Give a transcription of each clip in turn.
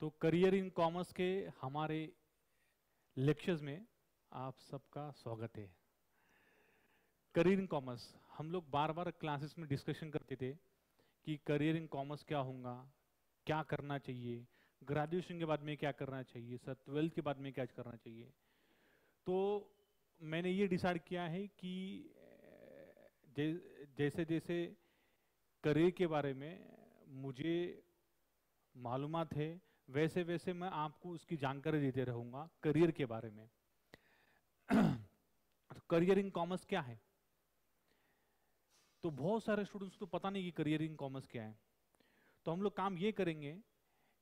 तो career in commerce के हमारे लेक्चर्स में आप सबका स्वागत है। करियर इन कॉमर्स हम लोग बार बार क्लासेस में डिस्कशन करते थे कि करियर इन कॉमर्स क्या होगा, क्या करना चाहिए, ग्रेजुएशन के बाद में क्या करना चाहिए, सर 12th के बाद में क्या करना चाहिए। तो मैंने ये डिसाइड किया है कि जैसे जैसे करियर के बारे में मुझे मालूमात है, वैसे वैसे मैं आपको उसकी जानकारी देते रहूंगा करियर के बारे में। तो करियर इन कॉमर्स क्या है? तो बहुत सारे स्टूडेंट्स को तो पता नहीं कि करियर इन कॉमर्स क्या है। तो हम लोग काम ये करेंगे,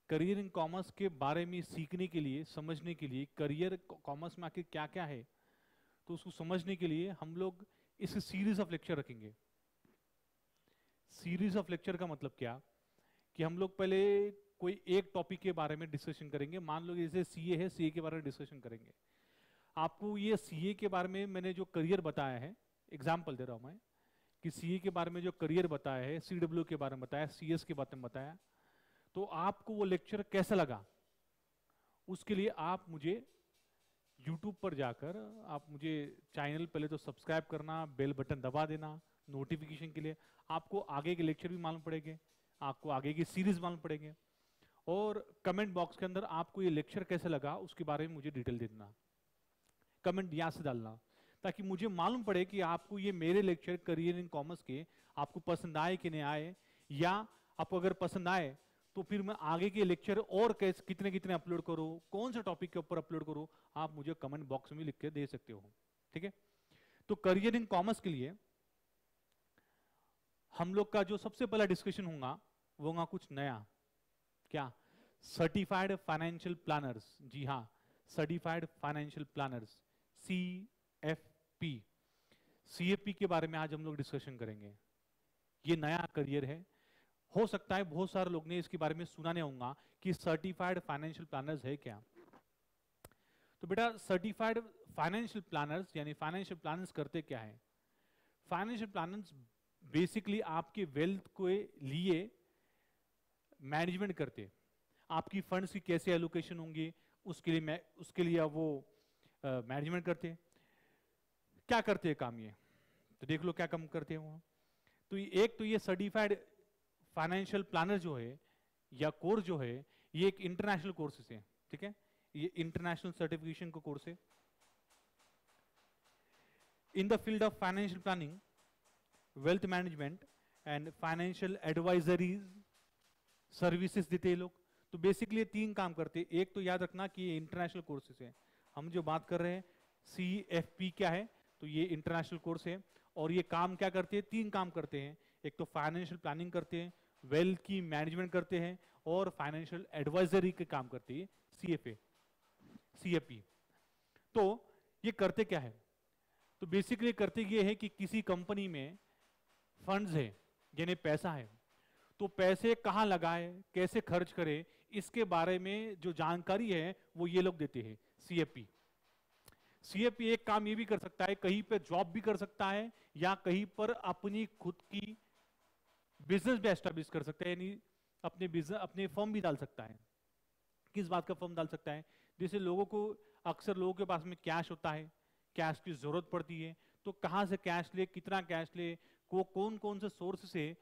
करियर इन कॉमर्स के बारे में सीखने के लिए, समझने के लिए, करियर कॉमर्स में आखिर क्या क्या है, तो उसको समझने के लिए हम लोग इस सीरीज ऑफ लेक्चर रखेंगे। सीरीज ऑफ लेक्चर का मतलब क्या कि हम लोग पहले कोई एक टॉपिक के बारे में डिस्कशन करेंगे। मान लो जैसे सीए है, सीए के बारे में डिस्कशन करेंगे। आपको ये सीए के बारे में मैंने जो करियर बताया है, एग्जाम्पल दे रहा हूं मैं कि सीए के बारे में जो करियर बताया है, सीडब्ल्यू के बारे में बताया, सीएस के बारे में बताया, तो आपको वो लेक्चर कैसा लगा, उसके लिए आप मुझे यूट्यूब पर जाकर आप मुझे चैनल पहले तो सब्सक्राइब करना, बेल बटन दबा देना नोटिफिकेशन के लिए। आपको आगे के लेक्चर भी मालूम पड़ेंगे, आपको आगे की सीरीज मालूम पड़ेंगे, और कमेंट बॉक्स के अंदर आपको ये लेक्चर कैसे लगा उसके बारे में मुझे डिटेल दे देना, कमेंट यहां से डालना, ताकि मुझे मालूम पड़े कि आपको ये मेरे लेक्चर करियर इन कॉमर्स के आपको पसंद आए कि नहीं आए, या आपको अगर पसंद आए तो फिर मैं आगे के लेक्चर और कैसे कितने कितने अपलोड करूं, कौन सा टॉपिक के ऊपर अपलोड करूं, आप मुझे कमेंट बॉक्स में लिख के दे सकते हो। ठीक है? तो करियर इन कॉमर्स के लिए हम लोग का जो सबसे पहला डिस्कशन होगा वो होगा कुछ नया। क्या? Certified financial planners. जी हाँ, certified financial planners, CFP। CFP के बारे में आज हम लोग डिस्कशन करेंगे। ये नया करियर है। हो सकता है बहुत सारे लोग ने इसके बारे में सुना नहीं होगा कि सर्टिफाइड फाइनेंशियल प्लानर्स है क्या। तो बेटा, सर्टिफाइड फाइनेंशियल प्लानर्स यानी फाइनेंशियल प्लानर्स करते क्या है? फाइनेंशियल प्लानर्स बेसिकली आपके वेल्थ को लिए मैनेजमेंट करते, आपकी फंड्स की कैसे एलोकेशन होंगी उसके लिए वो मैनेजमेंट करते हैं। क्या करते हैं काम ये? तो देख लो क्या काम करते हैं वो। तो एक तो ये सर्टिफाइड फाइनेंशियल प्लानर जो है या कोर्स जो है, ये एक इंटरनेशनल कोर्सेस है। ठीक है? ये इंटरनेशनल सर्टिफिकेशन का कोर्स है in the field of financial planning, wealth management and financial advisory services देते हैं लोग। तो बेसिकली ये तीन काम करते हैं। एक तो याद रखना कि ये इंटरनेशनल कोर्सेज है। हम जो बात कर रहे हैं CFP क्या है, तो ये इंटरनेशनल कोर्स है। और ये काम क्या करते हैं? तीन काम करते हैं। एक तो फाइनेंशियल प्लानिंग करते हैं, वेल्थ की मैनेजमेंट करते हैं, और फाइनेंशियल एडवाइजरी के काम करती है CFP। तो ये करते क्या है? तो बेसिकली करते ये है कि किसी कंपनी में फंड्स है, यानी पैसा है, तो पैसे कहां लगाए, कैसे खर्च करे, इसके बारे में जो जानकारी है वो ये लोग देते हैं, CFP। CFP एक काम ये भी कर सकता है, कहीं पे जॉब भी कर सकता है, या कहीं पर अपनी खुद की बिजनेस भी एस्टेब्लिश कर सकता है, यानी अपने बिजनेस, अपने फर्म भी डाल सकता है। किस बात का फर्म डाल सकता है? जैसे लोगों को, अक्सर लोगों के पास में कैश होता है, कैश की जरूरत पड़ती है, तो कहां से कैश ले, कितना कैश ले, को कौन कौन से सोर्स से,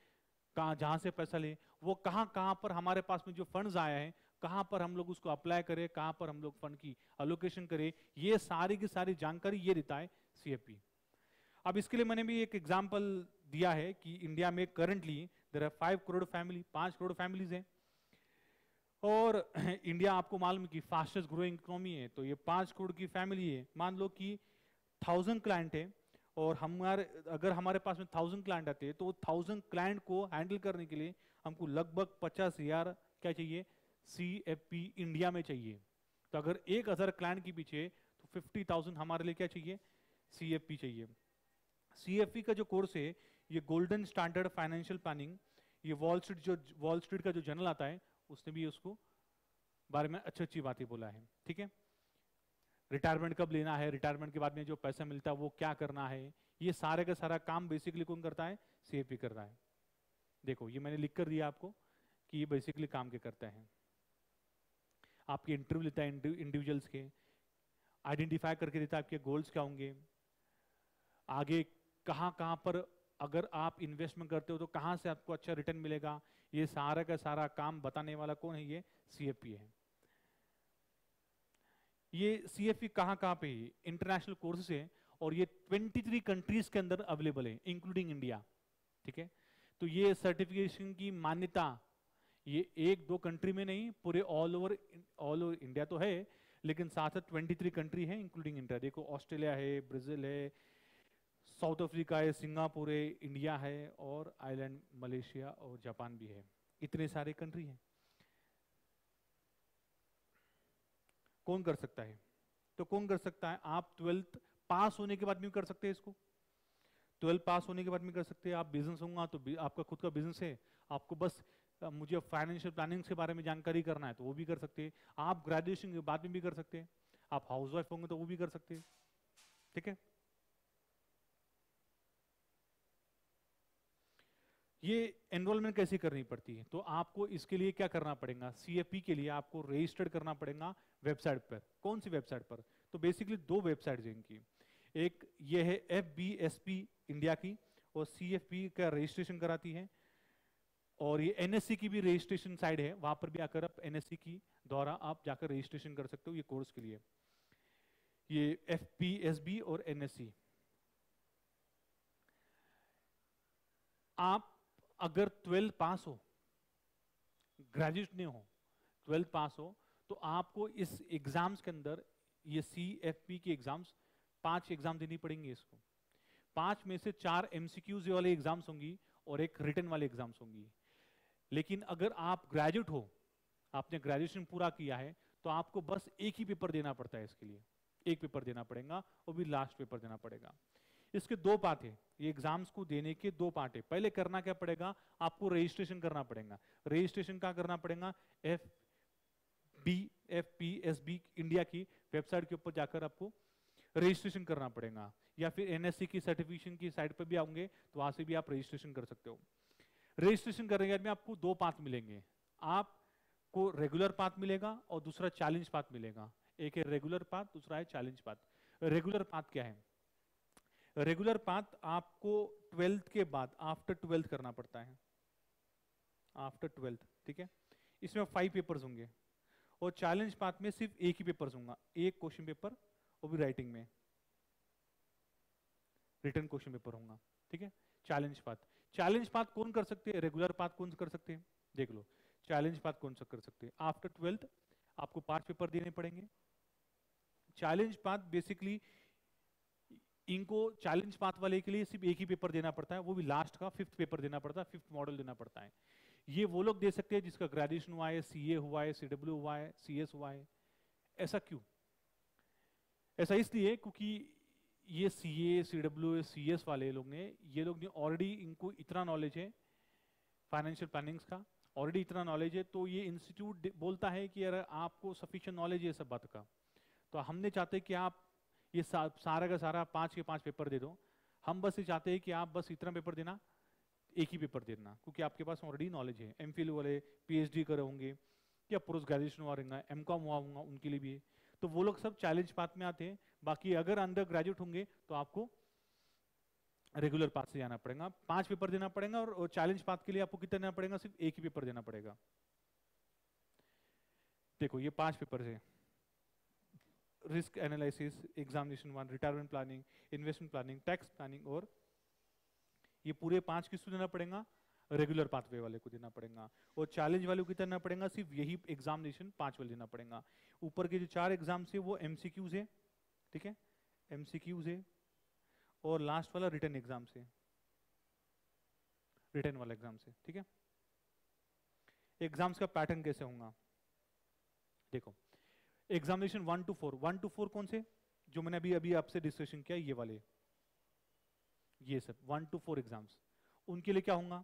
कहां जहां से पैसा ले, वो कहां कहां पर हमारे पास में जो फंड्स आया है, कहां पर हम लोग उसको अप्लाई करें, कहां पर हम लोग फंड की अलोकेशन करें, ये सारी की सारी जानकारी ये देता है CFP। अब इसके लिए मैंने भी एक एग्जांपल दिया है कि इंडिया में currently there are 5 crore family, 5 crore families हैं, और इंडिया आपको मालूम है कि फास्टेस्ट ग्रोइंग इकोनॉमी है। तो ये 5 करोड़ की फैमिली है। मान लो कि 1000 क्लाइंट है, और हमारे अगर हमारे पास में 1000 क्लाइंट आते हैं, तो 1000 क्लाइंट को हैंडल करने के लिए हमको लगभग 50,000 क्या चाहिए? CFP इंडिया में चाहिए। तो अगर 1000 क्लाइंट के पीछे तो 50,000 हमारे लिए क्या चाहिए? CFP चाहिए। CFP का जो कोर्स है, ये गोल्डन स्टैंडर्ड फाइनेंशियल प्लानिंग, ये वॉल स्ट्रीट का जो जर्नल आता है उसने भी उसको बारे में अच्छी अच्छी बातें बोला है। ठीक है? रिटायरमेंट कब लेना है, रिटायरमेंट के बाद में जो पैसा मिलता है वो क्या करना है, ये सारे का सारा काम बेसिकली कौन करता है? CFP कर रहा है। देखो ये मैंने लिख कर दिया आपको कि ये बेसिकली काम क्या करता है। आपके इंटरव्यू लेता है इंडिविजुअल्स के, आइडेंटिफाई करके देता है आपके गोल्स क्या होंगे, आगे कहाँ कहाँ पर अगर आप इन्वेस्टमेंट करते हो तो कहाँ से आपको अच्छा रिटर्न मिलेगा, ये सारा का सारा काम बताने वाला कौन है, ये CFP है। ये CFP कहाँ कहाँ पे है, इंटरनेशनल कोर्सेज है और ये 23 कंट्रीज के अंदर अवेलेबल है इंक्लूडिंग इंडिया, ठीक है। तो ये सर्टिफिकेशन की मान्यता ये एक दो कंट्री में नहीं, पूरे ऑल ओवर इंडिया तो है, लेकिन साथ साथ 23 कंट्री है इंक्लूडिंग इंडिया। देखो ऑस्ट्रेलिया है, ब्राजील है, साउथ अफ्रीका है, सिंगापुर है, इंडिया है और आइलैंड, मलेशिया और जापान भी है, इतने सारे कंट्री हैं। कौन कर सकता है? तो कौन कर सकता है? आप 12th पास होने के बाद भी कर सकते हैं इसको। 12th पास होने के बाद भी कर सकते हैं। आप बिजनेस होगा तो आपका खुद का बिजनेस है, आपको बस मुझे फाइनेंशियल प्लानिंग के बारे में जानकारी करना है तो वो भी कर सकते हैं। आप ग्रेजुएशन के बाद में भी कर सकते हैं। आप हाउसवाइफ होंगे तो वो भी कर सकते हैं, ठीक है। ये एनरोलमेंट कैसे करनी पड़ती है? तो आपको इसके लिए क्या करना पड़ेगा? CFP के लिए आपको रजिस्टर्ड करना पड़ेगा वेबसाइट पर। कौन सी वेबसाइट पर? तो बेसिकली दो वेबसाइट है इनकी, एक ये है FBSP इंडिया की और CFP का रजिस्ट्रेशन कराती है, और ये NSC की भी रजिस्ट्रेशन साइट है, वहां पर भी आकर आप NSC की द्वारा आप जाकर रजिस्ट्रेशन कर सकते हो ये कोर्स के लिए। ये FBSB और NSC। आप अगर 12th पास हो, ग्रेजुएट नहीं हो, 12th पास हो, तो आपको इस एग्जाम्स के अंदर ये CFP की एग्जाम्स 5 एग्जाम देनी पड़ेंगे इसको। 5 में से 4 MCQs वाले एग्जाम्स होंगी और एक रिटन वाले एग्जाम्स होंगी। लेकिन अगर आप ग्रेजुएट हो, आपने ग्रेजुएशन पूरा किया है, तो आपको बस एक ही पेपर देना पड़ता है इसके लिए, एक पेपर देना पड़ेगा, वो भी लास्ट पेपर देना पड़ेगा। इसके दो पार्ट है, ये एग्जाम्स को देने के दो पार्ट है। पहले करना क्या पड़ेगा? आपको रजिस्ट्रेशन करना पड़ेगा। रजिस्ट्रेशन क्या करना पड़ेगा? FBSB इंडिया की वेबसाइट के ऊपर जाकर आपको रजिस्ट्रेशन करना पड़ेगा, या फिर NSC की सर्टिफिकेशन की साइट पर भी आओगे तो वहां से भी आप रजिस्ट्रेशन कर सकते हो। रजिस्ट्रेशन करने के बाद में आपको दो पाथ मिलेंगे, आपको रेगुलर पाथ मिलेगा और दूसरा चैलेंज पाथ मिलेगा। एक है रेगुलर पाथ, दूसरा है चैलेंज पाथ। रेगुलर पाथ क्या है? रेगुलर पाथ आपको 12th के बाद आफ्टर 12th करना पड़ता है, आफ्टर 12th, ठीक है। इसमें 5 पेपर्स होंगे और चैलेंज पाथ में सिर्फ एक ही पेपर्स होगा, एक क्वेश्चन पेपर, वो भी राइटिंग में, रिटन क्वेश्चन पेपर होगा, ठीक है। चैलेंज पाथ, चैलेंज पाथ कौन कर सकते हैं? रेगुलर पाथ कौन कर सकते हैं? देख लो, चैलेंज पाथ कौन सा कर सकते हैं? आफ्टर 12th आपको 5 पेपर देने पड़ेंगे। चैलेंज पाथ बेसिकली इनको चैलेंज पाथ वाले के लिए सिर्फ एक ही पेपर देना पड़ता है, वो भी लास्ट का 5th पेपर देना पड़ता है, 5th मॉडल देना पड़ता है। ये वो लोग दे सकते हैं जिसका ग्रेजुएशन हुआ है, CA हुआ है, CW हुआ है, CS हुआ है। ऐसा क्यों? ऐसा इसलिए क्योंकि ये CA, CW, CS वाले लोग ने, ये लोग ने ऑलरेडी, इनको इतना नॉलेज है फाइनेंशियल प्लानिंग्स का, ऑलरेडी इतना नॉलेज है, तो ये इंस्टीट्यूट बोलता है कि यार आपको सफिशिएंट नॉलेज है सब बात का, तो हम नहीं चाहते कि आप ये सारा का सारा 5 के 5 पेपर दे दो। हम बस ये चाहते हैं कि आप बस इतना पेपर देना, एक ही पेपर देना, क्योंकि आपके पास ऑलरेडी नॉलेज है। MPhil वाले, PhD करे होंगे या पोस्ट ग्रेजुएशन हुआ रहेगा, MCOM हुआ होगा, उनके लिए भी है, तो वो लोग सब चैलेंज पाथ में आते हैं। बाकी अगर अंडर ग्रेजुएट होंगे तो आपको रेगुलर पाथ से जाना पड़ेगा, 5 पेपर देना पड़ेगा, और चैलेंज पाथ के लिए आपको कितना देना पड़ेगा? सिर्फ एक ही पेपर देना पड़ेगा। देखो ये 5 पेपर है, risk analysis, examination 1, retirement planning, investment planning, tax planning, और ये पूरे 5 किसको देना पड़ेगा? रेगुलर पाथवे वाले को देना पड़ेगा। और चैलेंज वाले को कितना देना पड़ेगा? सिर्फ यही एग्जामिनेशन 5 वाले देना पड़ेगा। ऊपर के जो 4 एग्जाम है वो MCQs है, ठीक है, MCQs है, और लास्ट वाला रिटन एग्जाम से, रिटन वाला एग्जाम से, ठीक है। एग्जाम्स का पैटर्न कैसे होगा? देखो एग्जामिनेशन 1 to 4, 1 to 4 कौन से? जो मैंने अभी अभी आपसे डिस्कशन किया, ये वाले, ये सब 1 to 4 एग्जाम्स, उनके लिए क्या होगा?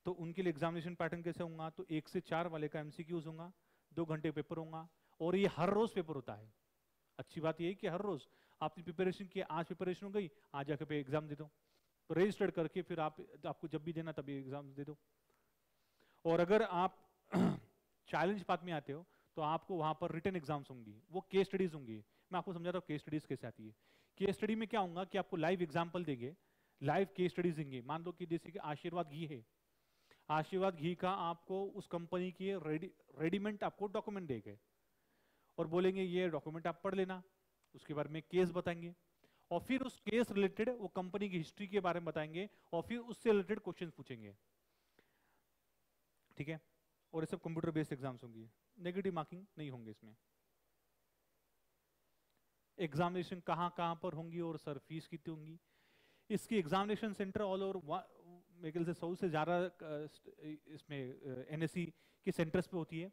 तो उनके लिए एग्जामिनेशन पैटर्न कैसे होगा? तो 1 से 4 वाले का MCQs होगा, 2 घंटे पेपर होगा, और ये हर रोज पेपर होता है। अच्छी बात ये है कि हर रोज आपने प्रिपरेशन की, आज प्रिपरेशन हो गई, आज जाकर पे एग्जाम दे दो, तो रजिस्टर्ड करके फिर आपको जब भी देना तभी एग्जाम दे दो। और अगर आप चैलेंज पाथ में आते हो तो आपको वहां पर रिटन एग्जाम्स होंगी, वो केस स्टडीज होंगी। मैं आपको समझाता हूँ केस स्टडीज कैसे आती है। केस स्टडी में क्या होगा कि आपको लाइव एग्जाम्पल देंगे, लाइव केस स्टडीज देंगे। मान लो कि जैसे कि आशीर्वाद घी है, आशीर्वाद घी का आपको उस कंपनी की रेडीमेड आपको डॉक्यूमेंट देंगे और बोलेंगे ये डॉक्यूमेंट आप पढ़ लेना, उसके बारे में केस बताएंगे और फिर उस केस रिलेटेड वो कंपनी की हिस्ट्री के बारे में बताएंगे और फिर उससे रिलेटेड क्वेश्चन पूछेंगे, ठीक है। और ये सब कंप्यूटर बेस्ड एग्जाम्स होंगी, नेगेटिव मार्किंग नहीं होंगे इसमें। एग्जामिनेशन कहाँ कहाँ पर होंगी और सर फीस कितनी होंगी? इसकी एग्जामिनेशन सेंटर ऑल ओवर मेरे ख्याल से 100 से ज़्यादा इसमें एनएससी के सेंटर्स पे होती है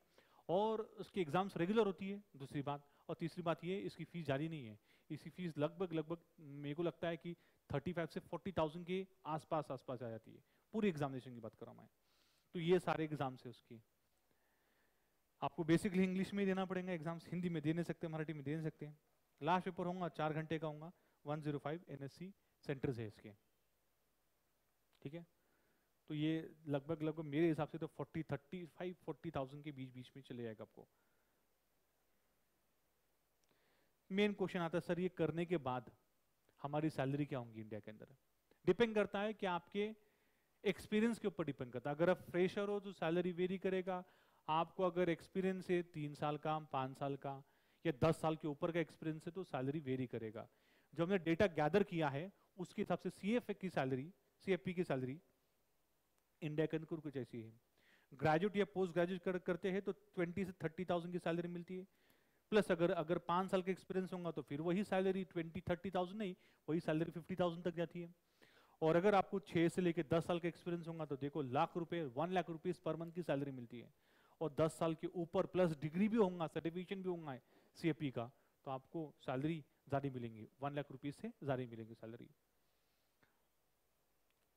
और उसकी एग्जाम्स रेगुलर होती है, दूसरी बात। और तीसरी बात ये इसकी फीस जारी नहीं है, इसकी फीस लगभग मेरे को लगता है कि 35 से 40,000 के आसपास आ जाती है, पूरी एग्जामिनेशन की बात कर रहा हूँ मैं। तो ये सारे एग्जाम्स है उसकी। आपको बेसिकली इंग्लिश में ही देना पड़ेगा एग्जाम्स, हिंदी में दे नहीं सकते, मराठी में दे नहीं सकते। लास्ट पेपर होगा 4 घंटे का होगा, 105 एनएससी सेंटर्स है इसके, ठीक है। तो ये लगभग मेरे हिसाब से तो 40,000 के बीच में चले जाएगा आपको। मेन क्वेश्चन आता है सर ये करने के बाद हमारी सैलरी क्या होंगी इंडिया के अंदर? डिपेंड करता है कि आपके एक्सपीरियंस के ऊपर डिपेंड करता है। अगर आप फ्रेशर हो तो सैलरी वेरी करेगा, आपको अगर एक्सपीरियंस है 3 साल का, 5 साल का या 10 साल के ऊपर का एक्सपीरियंस है तो सैलरी वेरी करेगा। जो हमने डेटा गैदर किया है उसके हिसाब से सीएफपी की सैलरी इंडिया के अंदर कुछ ऐसी है। ग्रेजुएट या पोस्ट ग्रेजुएट करते हैं तो 20 से 30,000 की सैलरी मिलती है, प्लस अगर 5 साल का एक्सपीरियंस होगा तो फिर वही सैलरी 20-30,000 नहीं, वही सैलरी 50,000 तक जाती है। और अगर आपको 6 से लेकर 10 साल का एक्सपीरियंस होगा तो देखो लाख रुपए 1 लाख रुपीज पर मंथ की सैलरी मिलती है। और 10 साल के ऊपर प्लस डिग्री भी होगा, सर्टिफिकेशन भी होगा सीएपी का, तो आपको सैलरी ज्यादा मिलेंगी, 1 लाख रुपीज से ज्यादा मिलेंगी सैलरी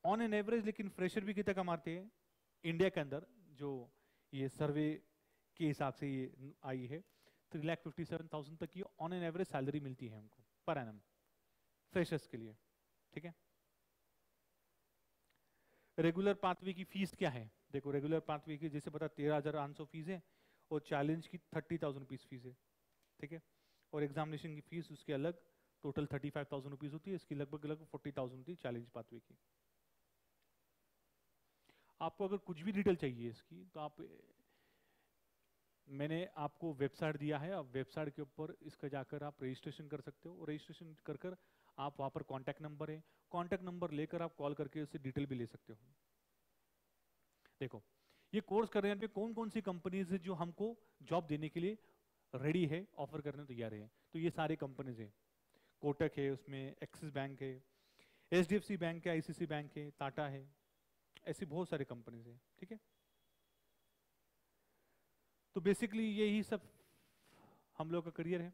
ऑन एन एवरेज। लेकिन फ्रेशर भी कितना कमाते हैं इंडिया के अंदर, जो ये सर्वे के हिसाब से ये आई है, 3,57,000 तक की ऑन एन एवरेज सैलरी मिलती है हमको पर एनम फ्रेशर्स के लिए, ठीक है। रेगुलर पाथवे की फीस क्या है? देखो रेगुलर पाथवे की जैसे पता 13,800 फीस है और चैलेंज की 30,000 रुपीज फीस है, ठीक है। और एग्जामिनेशन की फीस उसके अलग टोटल 35,000 रुपीज होती है, इसकी लगभग 40,000 होती है चैलेंज पाथवे की। आपको अगर कुछ भी डिटेल चाहिए इसकी तो मैंने आपको वेबसाइट दिया है, आप वेबसाइट के ऊपर इसका जाकर आप रजिस्ट्रेशन कर सकते हो। रजिस्ट्रेशन कर आप वहां पर कॉन्टैक्ट नंबर है, कॉन्टैक्ट नंबर लेकर आप कॉल करके उससे डिटेल भी ले सकते हो। देखो ये कोर्स कर रहे हैं कौन कौन सी कंपनीज है जो हमको जॉब देने के लिए रेडी है, ऑफर करने तैयार है। तो ये सारी कंपनीज है, कोटक है, उसमें एक्सिस बैंक है, एचडीएफसी बैंक है, आईसीसी बैंक है, टाटा है, ऐसी बहुत सारी कंपनीज है, ठीक है। तो बेसिकली यही सब हम लोग का करियर है।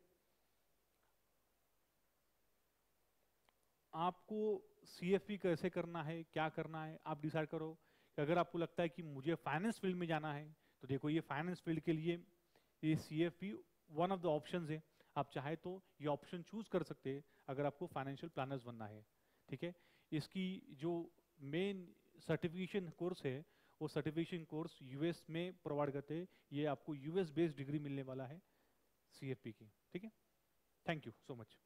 आपको सीएफपी कैसे करना है, क्या करना है, आप डिसाइड करो। कि अगर आपको लगता है कि मुझे फाइनेंस फील्ड में जाना है तो देखो ये फाइनेंस फील्ड के लिए ये CFP one of the options है, आप चाहे तो ये ऑप्शन चूज कर सकते हैं अगर आपको फाइनेंशियल प्लानर्स बनना है, ठीक है। इसकी जो मेन सर्टिफिकेशन कोर्स है वो सर्टिफिकेशन कोर्स यूएस में प्रोवाइड करते हैं, ये आपको यूएस बेस्ड डिग्री मिलने वाला है सीएफपी की, ठीक है। Thank you so much.